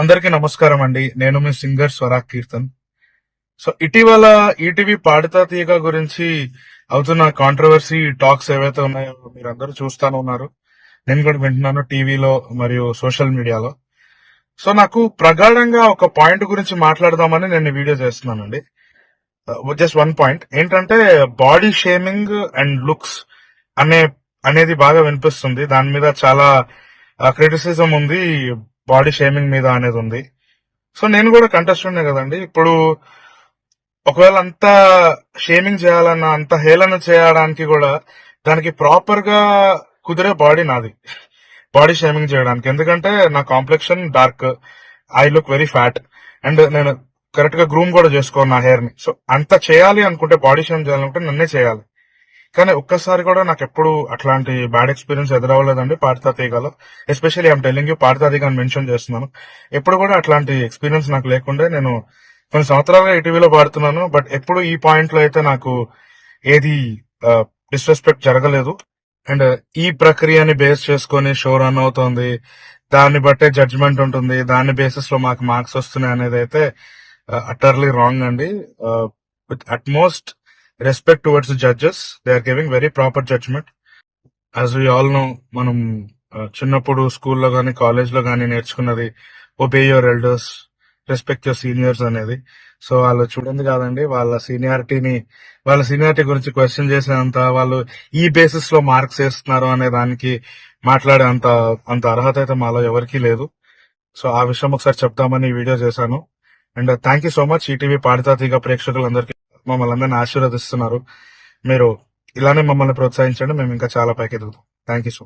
అందరికీ నమస్కారం అండి. నేను మీ సింగర్ స్వరాగ్ కీర్తన్. సో ఇటీవల ఈటీవీ పాడుతా తీయగా గురించి అవుతున్న కాంట్రవర్సీ టాక్స్ ఏవైతే ఉన్నాయో మీరందరూ చూస్తానే ఉన్నారు. నేను కూడా వింటున్నాను టీవీలో మరియు సోషల్ మీడియాలో. సో నాకు ప్రగాఢంగా ఒక పాయింట్ గురించి మాట్లాడదామని నేను ఈ వీడియో చేస్తున్నానండి. జస్ట్ వన్ పాయింట్ ఏంటంటే బాడీ షేమింగ్ అండ్ లుక్స్ అనే అనేది బాగా వినిపిస్తుంది. దాని మీద చాలా క్రిటిసిజం ఉంది. బాడీ షేమింగ్ మీద అనేది ఉంది. సో నేను కూడా కంటెస్టెంట్ కదండి. ఇప్పుడు ఒకవేళ అంత షేమింగ్ చేయాలన్నా, అంత హేళన చేయడానికి కూడా దానికి ప్రాపర్ గా కుదిరే బాడీ నాది. బాడీ షేమింగ్ చేయడానికి. ఎందుకంటే నా complexion dark, I look very fat, and నేను కరెక్ట్ గా గ్రూమ్ కూడా చేసుకోను నా హెయిర్ ని. సో అంత చేయాలి అనుకుంటే, బాడీ షేమ్ చేయాలనుకుంటే నన్నే చేయాలి. కానీ ఒక్కసారి కూడా నాకు ఎప్పుడు అట్లాంటి బ్యాడ్ ఎక్స్పీరియన్స్ ఎదురవ్వలేదండి పాడుతా తీగలో. Especially I'm telling you, Padutha Theega అని మెన్షన్ చేస్తున్నాను. ఎప్పుడు కూడా అట్లాంటి ఎక్స్పీరియన్స్ నాకు లేకుండే. నేను కొన్ని సంవత్సరాలుగా ఈటీవీలో పాడుతున్నాను. బట్ ఎప్పుడు ఈ పాయింట్ లో అయితే నాకు ఏది డిస్రెస్పెక్ట్ జరగలేదు. అండ్ ఈ ప్రక్రియని బేస్ చేసుకొని షో రన్ అవుతోంది, దాన్ని బట్టే జడ్జ్మెంట్ ఉంటుంది, దాని బేసిస్ లో మాకు మార్క్స్ వస్తున్నాయి అనేది అయితే అటర్లీ రాంగ్ అండి. With utmost respect towards judges, they are giving very proper judgement. As we all know, మనం చిన్నప్పుడు స్కూల్లో గానీ కాలేజ్ లో గానీ నేర్చుకున్నది obey your elders, respect your seniors అనేది. సో వాళ్ళు చూడండి కాదండి, వాళ్ళ సీనియారిటీ గురించి క్వశ్చన్ చేసేంత, వాళ్ళు ఈ బేసిస్ లో మార్క్స్ వేస్తున్నారు అనే దానికి మాట్లాడే అంత అర్హత అయితే మాలో ఎవరికీ లేదు. సో ఆ విషయం ఒకసారి చెప్తామని ఈ వీడియో చేశాను. And thank you so much ETV Padutha Theega ప్రేక్షకులందరికీ. మమ్మల్ని అందరినీ ఆశీర్వదిస్తున్నారు. మీరు ఇలానే మమ్మల్ని ప్రోత్సహించండి, మేము ఇంకా చాలా పైకి ఎదుగుతాం. Thank you so much.